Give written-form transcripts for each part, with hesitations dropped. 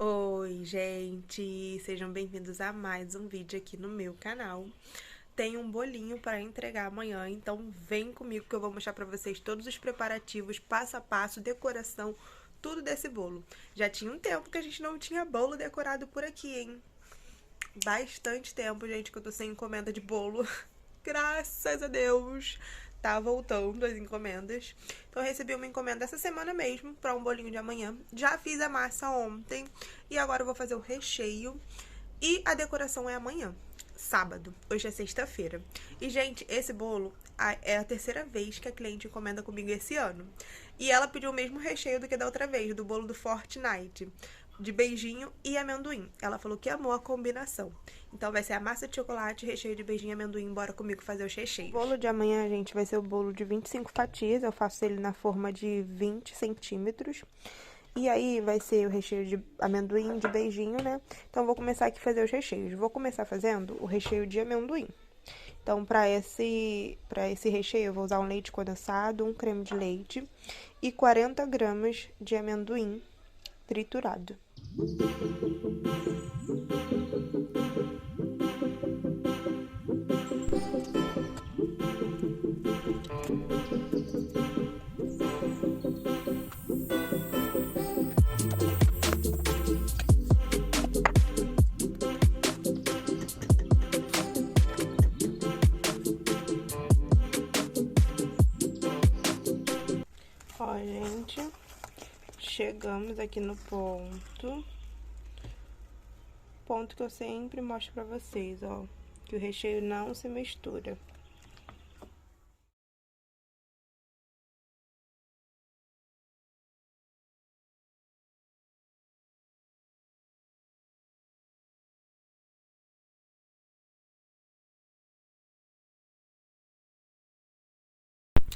Oi, gente! Sejam bem-vindos a mais um vídeo aqui no meu canal. Tem um bolinho para entregar amanhã, então vem comigo que eu vou mostrar para vocês todos os preparativos, passo a passo, decoração, tudo desse bolo. Já tinha um tempo que a gente não tinha bolo decorado por aqui, hein? Bastante tempo, gente, que eu tô sem encomenda de bolo. Graças a Deus, tá voltando as encomendas. Então eu recebi uma encomenda essa semana mesmo para um bolinho de amanhã. Já fiz a massa ontem e agora eu vou fazer o recheio e a decoração é amanhã, sábado. Hoje é sexta-feira. E gente, esse bolo é a terceira vez que a cliente encomenda comigo esse ano. E ela pediu o mesmo recheio do que da outra vez, do bolo do Fortnite, de beijinho e amendoim. Ela falou que amou a combinação. Então vai ser a massa de chocolate, recheio de beijinho e amendoim. Bora comigo fazer os recheios. O bolo de amanhã, gente, vai ser o bolo de 25 fatias. Eu faço ele na forma de 20 centímetros. E aí vai ser o recheio de amendoim, de beijinho, né? Então vou começar aqui a fazer os recheios. Vou começar fazendo o recheio de amendoim. Então, para esse recheio, eu vou usar um leite condensado, um creme de leite e 40 gramas de amendoim triturado. Ó, gente, chegamos aqui no ponto que eu sempre mostro pra vocês, ó, que o recheio não se mistura.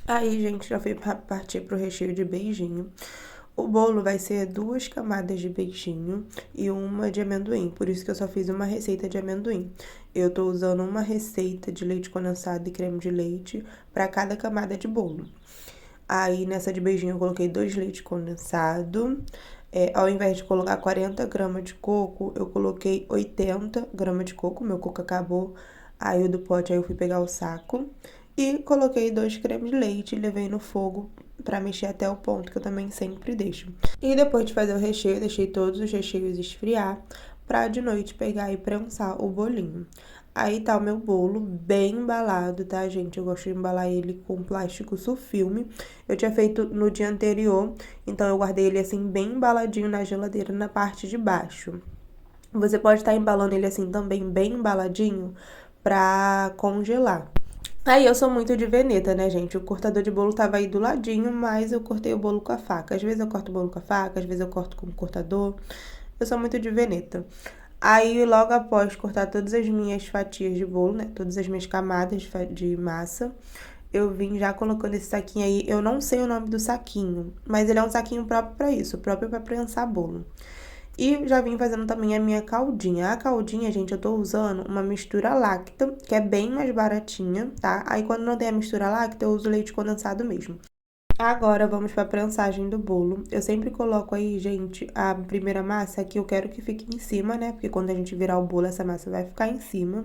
Aí, gente, já fui partir pro recheio de beijinho. O bolo vai ser 2 camadas de beijinho e uma de amendoim, por isso que eu só fiz uma receita de amendoim. Eu tô usando uma receita de leite condensado e creme de leite para cada camada de bolo. Aí, nessa de beijinho, eu coloquei 2 leite condensado. Ao invés de colocar 40 gramas de coco, eu coloquei 80 gramas de coco. Meu coco acabou, aí o do pote, aí eu fui pegar o saco. E coloquei 2 cremes de leite e levei no fogo pra mexer até o ponto que eu também sempre deixo. E depois de fazer o recheio, eu deixei todos os recheios esfriar pra de noite pegar e prensar o bolinho. Aí tá o meu bolo bem embalado, tá, gente? Eu gosto de embalar ele com plástico sulfilme. Eu tinha feito no dia anterior, então eu guardei ele assim bem embaladinho na geladeira na parte de baixo. Você pode estar embalando ele assim também bem embaladinho pra congelar. Aí eu sou muito de veneta, né, gente? O cortador de bolo tava aí do ladinho, mas eu cortei o bolo com a faca. Às vezes eu corto o bolo com a faca, às vezes eu corto com o cortador. Eu sou muito de veneta. Aí, logo após cortar todas as minhas fatias de bolo, né? Todas as minhas camadas de massa, eu vim já colocando esse saquinho aí. Eu não sei o nome do saquinho, mas ele é um saquinho próprio pra isso, próprio pra prensar bolo. E já vim fazendo também a minha caldinha. A caldinha, gente, eu tô usando uma mistura láctea, que é bem mais baratinha, tá? Aí, quando não tem a mistura láctea, eu uso leite condensado mesmo. Agora, vamos pra prensagem do bolo. Eu sempre coloco aí, gente, a primeira massa que eu quero que fique em cima, né? Porque quando a gente virar o bolo, essa massa vai ficar em cima.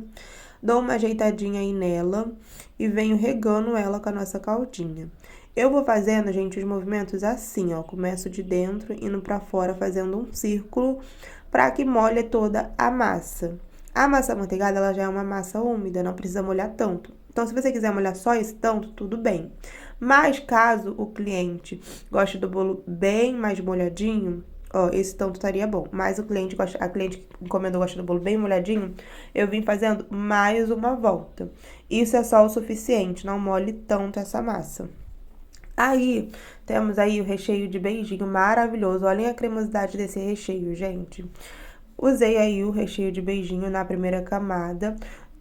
Dou uma ajeitadinha aí nela e venho regando ela com a nossa caldinha. Eu vou fazendo, gente, os movimentos assim, ó. Começo de dentro, indo pra fora, fazendo um círculo pra que molhe toda a massa. A massa amanteigada, ela já é uma massa úmida, não precisa molhar tanto. Então, se você quiser molhar só esse tanto, tudo bem. Mas, caso o cliente goste do bolo bem mais molhadinho, ó, esse tanto estaria bom. Mas a cliente que encomendou gosta do bolo bem molhadinho, eu vim fazendo mais uma volta. Isso é só o suficiente, não molhe tanto essa massa. Aí, temos aí o recheio de beijinho maravilhoso. Olhem a cremosidade desse recheio, gente. Usei aí o recheio de beijinho na primeira camada,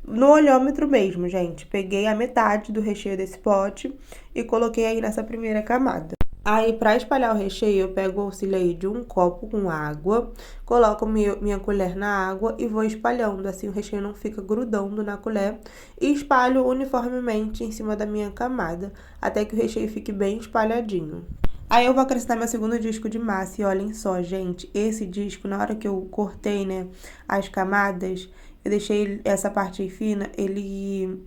no olhômetro mesmo, gente. Peguei a metade do recheio desse pote e coloquei aí nessa primeira camada. Aí, pra espalhar o recheio, eu pego o auxílio aí de um copo com água, coloco minha colher na água e vou espalhando, assim o recheio não fica grudando na colher. E espalho uniformemente em cima da minha camada, até que o recheio fique bem espalhadinho. Aí eu vou acrescentar meu segundo disco de massa e olhem só, gente, esse disco, na hora que eu cortei, né, as camadas, eu deixei essa parte aí fina, ele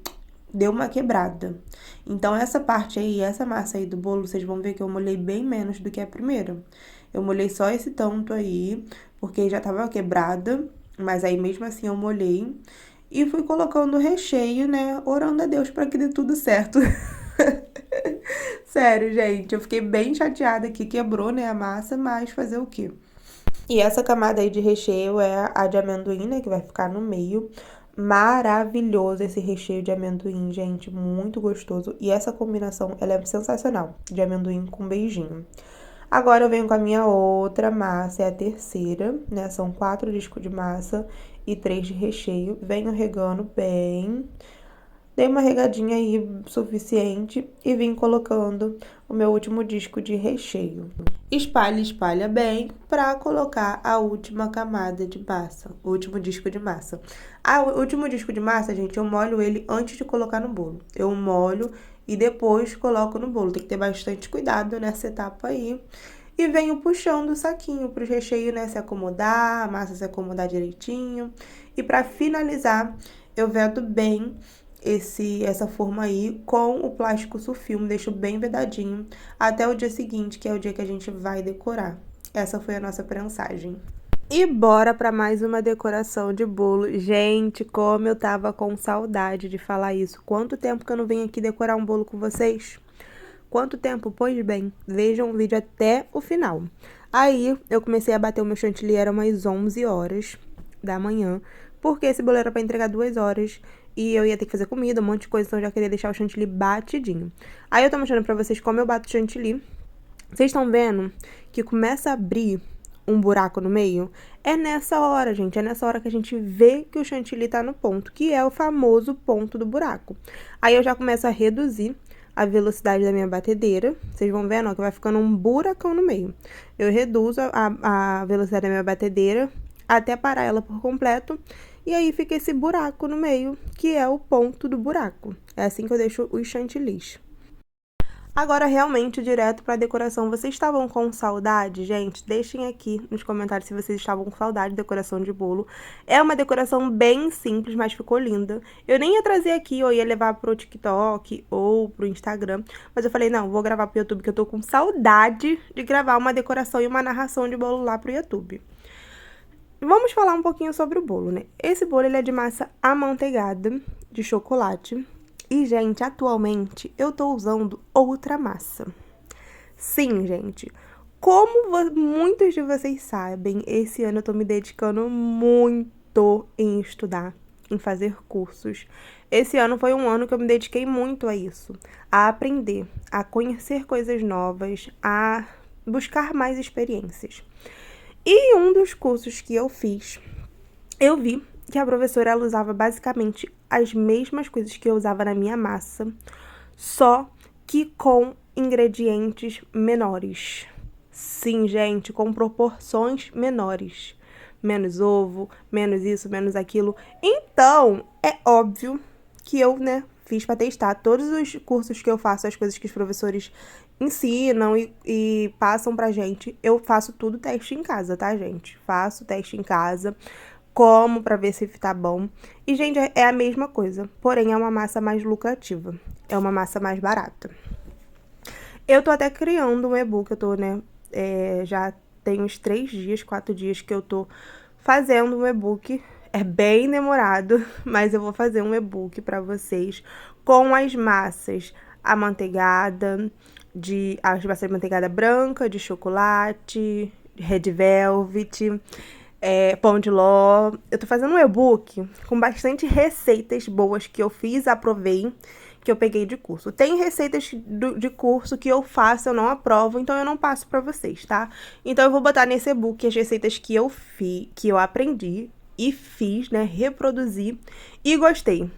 deu uma quebrada. Então essa parte aí, essa massa aí do bolo, vocês vão ver que eu molhei bem menos do que a primeira. Eu molhei só esse tanto aí, porque já tava quebrada, mas aí mesmo assim eu molhei. E fui colocando o recheio, né, orando a Deus para que dê tudo certo. Sério, gente, eu fiquei bem chateada que quebrou, né, a massa, mas fazer o quê? E essa camada aí de recheio é a de amendoim, né, que vai ficar no meio. Maravilhoso esse recheio de amendoim, gente, muito gostoso. E essa combinação, ela é sensacional, de amendoim com beijinho. Agora eu venho com a minha outra massa, é a terceira, né? São 4 discos de massa e 3 de recheio. Venho regando bem. Dei uma regadinha aí suficiente e vim colocando o meu último disco de recheio. Espalha, espalha bem para colocar a última camada de massa, o último disco de massa. O último disco de massa, gente, eu molho ele antes de colocar no bolo. Eu molho e depois coloco no bolo. Tem que ter bastante cuidado nessa etapa aí. E venho puxando o saquinho para o recheio, né, se acomodar, a massa se acomodar direitinho. E para finalizar, eu vedo bem essa forma aí com o plástico sulfilme, deixo bem vedadinho até o dia seguinte, que é o dia que a gente vai decorar. Essa foi a nossa prensagem. E bora para mais uma decoração de bolo. Gente, como eu tava com saudade de falar isso. Quanto tempo que eu não venho aqui decorar um bolo com vocês? Quanto tempo? Pois bem, vejam o vídeo até o final. Aí, eu comecei a bater o meu chantilly, era umas 11 horas da manhã, porque esse bolo era pra entregar 2 horas e eu ia ter que fazer comida, um monte de coisa, então eu já queria deixar o chantilly batidinho. Aí eu tô mostrando pra vocês como eu bato o chantilly. Vocês estão vendo que começa a abrir um buraco no meio? É nessa hora, gente, é nessa hora que a gente vê que o chantilly tá no ponto, que é o famoso ponto do buraco. Aí eu já começo a reduzir a velocidade da minha batedeira. Vocês vão vendo, ó, que vai ficando um buracão no meio. Eu reduzo a velocidade da minha batedeira até parar ela por completo. E aí fica esse buraco no meio, que é o ponto do buraco. É assim que eu deixo os chantilly's. Agora, realmente, direto para a decoração. Vocês estavam com saudade, gente? Deixem aqui nos comentários se vocês estavam com saudade de decoração de bolo. É uma decoração bem simples, mas ficou linda. Eu nem ia trazer aqui, ou ia levar pro TikTok ou pro Instagram. Mas eu falei, não, vou gravar pro YouTube, que eu tô com saudade de gravar uma decoração e uma narração de bolo lá pro YouTube. Vamos falar um pouquinho sobre o bolo, né? Esse bolo, ele é de massa amanteigada, de chocolate. E, gente, atualmente eu tô usando outra massa. Sim, gente. Como muitos de vocês sabem, esse ano eu tô me dedicando muito em estudar, em fazer cursos. Esse ano foi um ano que eu me dediquei muito a isso, a aprender, a conhecer coisas novas, a buscar mais experiências. E um dos cursos que eu fiz, eu vi que a professora, ela usava basicamente as mesmas coisas que eu usava na minha massa, só que com ingredientes menores. Sim, gente, com proporções menores. Menos ovo, menos isso, menos aquilo. Então, é óbvio que eu, né, fiz para testar todos os cursos que eu faço, as coisas que os professores ensinam e passam pra gente. Eu faço tudo teste em casa, tá, gente? Faço teste em casa, como pra ver se tá bom. E, gente, é a mesma coisa, porém é uma massa mais lucrativa, é uma massa mais barata. Eu tô até criando um e-book, eu tô, né, já tem uns 3 dias, 4 dias que eu tô fazendo um e-book. É bem demorado, mas eu vou fazer um e-book pra vocês com as massas amanteigada, as massas de manteigada branca, de chocolate, red velvet, pão de ló. Eu tô fazendo um e-book com bastante receitas boas que eu fiz, aprovei, que eu peguei de curso. Tem receitas de curso que eu faço, eu não aprovo, então eu não passo pra vocês, tá? Então eu vou botar nesse e-book as receitas que eu que eu aprendi e fiz, né, reproduzi e gostei.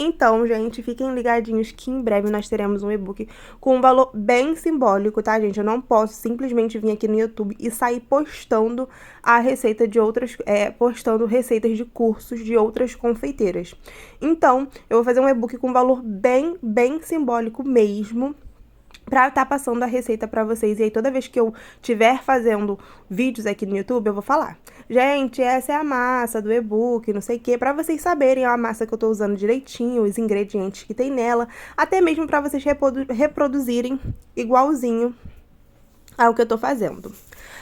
Então, gente, fiquem ligadinhos que em breve nós teremos um e-book com um valor bem simbólico, tá, gente? Eu não posso simplesmente vir aqui no YouTube e sair postando a receita de outras, postando receitas de cursos de outras confeiteiras. Então, eu vou fazer um e-book com um valor bem simbólico mesmo. pra estar passando a receita pra vocês. E aí, toda vez que eu estiver fazendo vídeos aqui no YouTube, eu vou falar: gente, essa é a massa do e-book, não sei o que, pra vocês saberem a massa que eu tô usando direitinho, os ingredientes que tem nela, até mesmo pra vocês reproduzirem igualzinho ao que eu tô fazendo.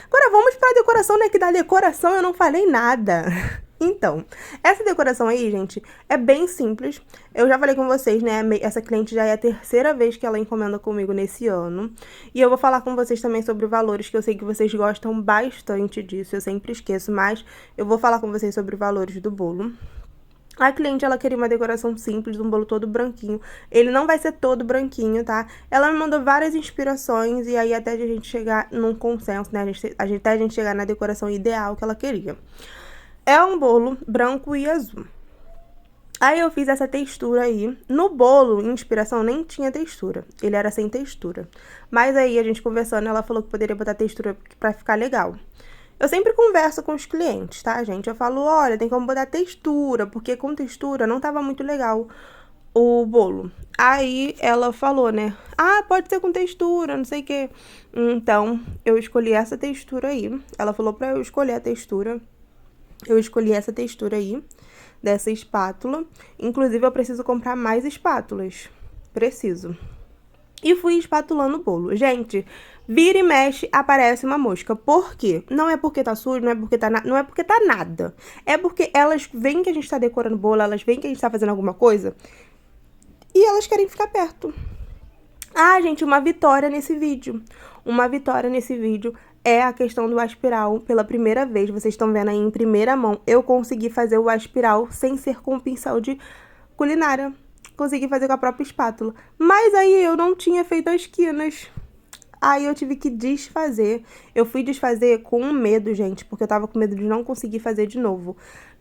Agora vamos pra decoração, né? Que da decoração eu não falei nada. Então, essa decoração aí, gente, é bem simples. Eu já falei com vocês, né? Essa cliente já é a terceira vez que ela encomenda comigo nesse ano. E eu vou falar com vocês também sobre valores, que eu sei que vocês gostam bastante disso. Eu sempre esqueço, mas eu vou falar com vocês sobre valores do bolo. A cliente, ela queria uma decoração simples, um bolo todo branquinho. Ele não vai ser todo branquinho, tá? Ela me mandou várias inspirações e aí até a gente chegar num consenso, né? Até a gente chegar na decoração ideal que ela queria. É um bolo branco e azul. Aí eu fiz essa textura aí. No bolo, inspiração, nem tinha textura. Ele era sem textura. Mas aí, a gente conversando, ela falou que poderia botar textura pra ficar legal. Eu sempre converso com os clientes, tá, gente? Eu falo, olha, tem como botar textura, porque com textura não tava muito legal o bolo. Aí ela falou, né? Ah, pode ser com textura, não sei o quê. Então, eu escolhi essa textura aí. Ela falou pra eu escolher a textura. Eu escolhi essa textura aí, dessa espátula. Inclusive, eu preciso comprar mais espátulas. Preciso. E fui espatulando o bolo. Gente, vira e mexe, aparece uma mosca. Por quê? Não é porque tá sujo, não é porque tá nada. É porque elas veem que a gente tá decorando o bolo, elas veem que a gente tá fazendo alguma coisa e elas querem ficar perto. Ah, gente, uma vitória nesse vídeo. Uma vitória nesse vídeo é a questão do aspiral. Pela primeira vez, vocês estão vendo aí em primeira mão, eu consegui fazer o aspiral sem ser com pincel de culinária. Consegui fazer com a própria espátula. Mas aí eu não tinha feito as quinas. Aí eu tive que desfazer. Eu fui desfazer com medo, gente, porque eu tava com medo de não conseguir fazer de novo.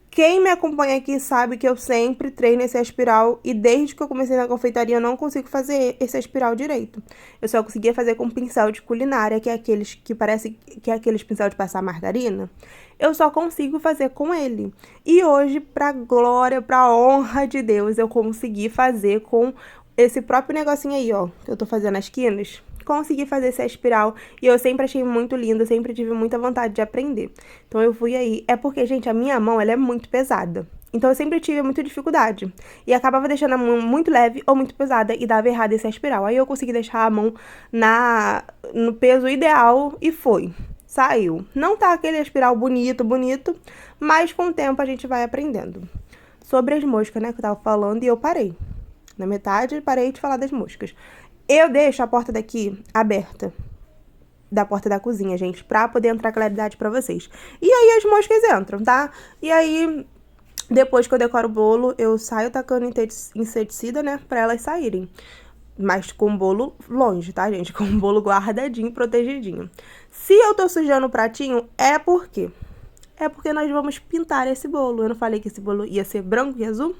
Quem me acompanha aqui sabe que eu sempre treino esse aspiral e desde que eu comecei na confeitaria eu não consigo fazer esse aspiral direito. Eu só conseguia fazer com pincel de culinária, que é aqueles que parece que é aqueles pincel de passar margarina. Eu só consigo fazer com ele. E hoje, pra glória, pra honra de Deus, eu consegui fazer com esse próprio negocinho aí, ó, que eu tô fazendo as quinas. Consegui fazer esse espiral e eu sempre achei muito lindo, sempre tive muita vontade de aprender. Então eu fui aí. É porque, gente, a minha mão, ela é muito pesada. Então eu sempre tive muita dificuldade. E acabava deixando a mão muito leve ou muito pesada e dava errado esse espiral. Aí eu consegui deixar a mão no peso ideal e foi. Saiu. Não tá aquele espiral bonito, mas com o tempo a gente vai aprendendo. Sobre as moscas, né, que eu tava falando e eu parei. Na metade, parei de falar das moscas. Eu deixo a porta daqui aberta, da porta da cozinha, gente, pra poder entrar claridade pra vocês. E aí as moscas entram, tá? E aí, depois que eu decoro o bolo, eu saio tacando inseticida, né, pra elas saírem. Mas com o bolo longe, tá, gente? Com o bolo guardadinho, protegidinho. Se eu tô sujando o pratinho, é porque nós vamos pintar esse bolo. Eu não falei que esse bolo ia ser branco e azul?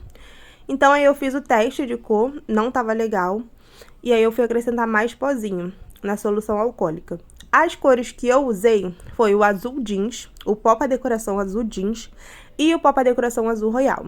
Então, aí eu fiz o teste de cor, não tava legal. E aí eu fui acrescentar mais pozinho na solução alcoólica. As cores que eu usei foi o azul jeans, o pó pra decoração azul jeans e o pó pra decoração azul royal.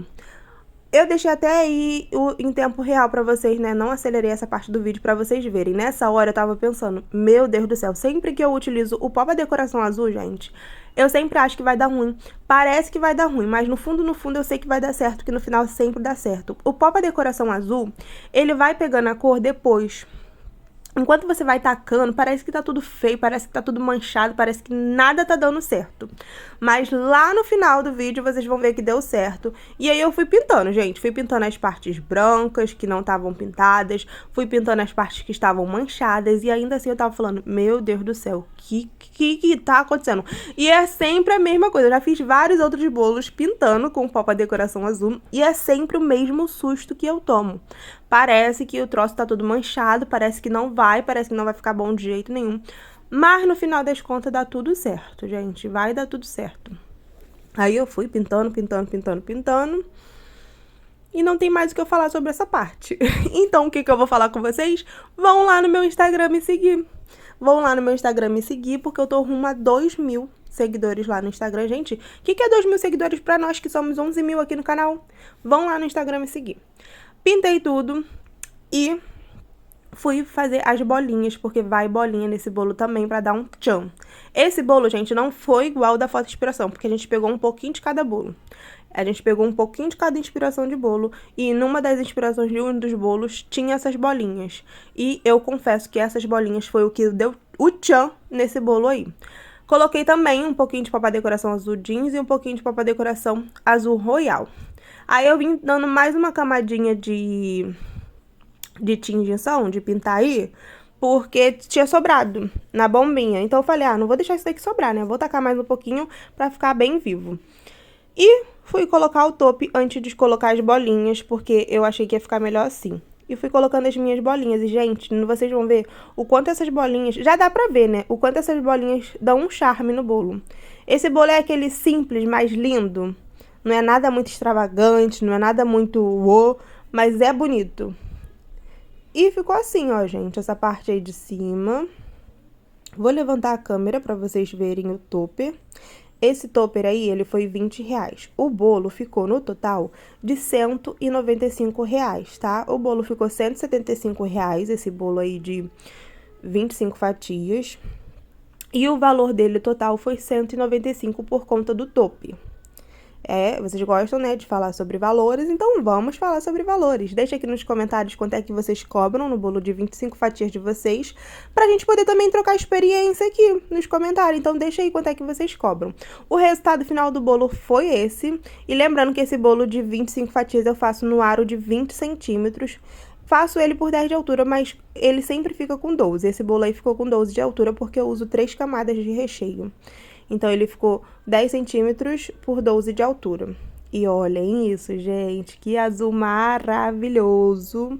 Eu deixei até aí em tempo real pra vocês, né? Não acelerei essa parte do vídeo pra vocês verem. Nessa hora eu tava pensando, meu Deus do céu, sempre que eu utilizo o pó pra decoração azul, gente, eu sempre acho que vai dar ruim. Parece que vai dar ruim, mas no fundo eu sei que vai dar certo, que no final sempre dá certo. O pó pra decoração azul, ele vai pegando a cor depois. Enquanto você vai tacando, parece que tá tudo feio, parece que tá tudo manchado, parece que nada tá dando certo. Mas lá no final do vídeo vocês vão ver que deu certo. E aí eu fui pintando, gente. Fui pintando as partes brancas que não estavam pintadas. Fui pintando as partes que estavam manchadas. E ainda assim eu tava falando, meu Deus do céu, que tá acontecendo? E é sempre a mesma coisa. Eu já fiz vários outros bolos pintando com pó pra decoração azul. E é sempre o mesmo susto que eu tomo. Parece que o troço tá todo manchado, parece que não vai ficar bom de jeito nenhum. Mas no final das contas dá tudo certo, gente. Vai dar tudo certo. Aí eu fui pintando. E não tem mais o que eu falar sobre essa parte. Então o que eu vou falar com vocês? Vão lá no meu Instagram me seguir. Vão lá no meu Instagram me seguir, porque eu tô rumo a 2.000 seguidores lá no Instagram. Gente, o que é 2.000 seguidores pra nós que somos 11.000 aqui no canal? Vão lá no Instagram me seguir. Pintei tudo e fui fazer as bolinhas, porque vai bolinha nesse bolo também pra dar um tchan. Esse bolo, gente, não foi igual da foto inspiração, porque a gente pegou um pouquinho de cada bolo. A gente pegou um pouquinho de cada inspiração de bolo e numa das inspirações de um dos bolos tinha essas bolinhas. E eu confesso que essas bolinhas foi o que deu o tchan nesse bolo aí. Coloquei também um pouquinho de papai decoração azul jeans e um pouquinho de papai decoração azul royal. Aí eu vim dando mais uma camadinha de tingição, de pintar aí, porque tinha sobrado na bombinha. Então eu falei, não vou deixar isso daqui sobrar, né? Vou tacar mais um pouquinho pra ficar bem vivo. E fui colocar o tope antes de colocar as bolinhas, porque eu achei que ia ficar melhor assim. E fui colocando as minhas bolinhas. E, gente, vocês vão ver o quanto essas bolinhas... Já dá pra ver, né? O quanto essas bolinhas dão um charme no bolo. Esse bolo é aquele simples, mais lindo. Não é nada muito extravagante, não é nada muito uou, mas é bonito. E ficou assim, ó, gente, essa parte aí de cima. Vou levantar a câmera pra vocês verem o topper. Esse topper aí, ele foi R$20. O bolo ficou no total de R$195, tá? O bolo ficou R$175, esse bolo aí de 25 fatias. E o valor dele total foi R$195 por conta do topper. Vocês gostam, né, de falar sobre valores, então vamos falar sobre valores. Deixa aqui nos comentários quanto é que vocês cobram no bolo de 25 fatias de vocês, pra gente poder também trocar experiência aqui nos comentários. Então deixa aí quanto é que vocês cobram. O resultado final do bolo foi esse, e lembrando que esse bolo de 25 fatias eu faço no aro de 20 centímetros. Faço ele por 10 de altura, mas ele sempre fica com 12. Esse bolo aí ficou com 12 de altura porque eu uso 3 camadas de recheio. Então, ele ficou 10 centímetros por 12 de altura. E olhem isso, gente. Que azul maravilhoso. O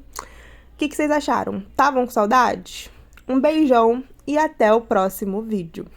que vocês acharam? Estavam com saudade? Um beijão e até o próximo vídeo.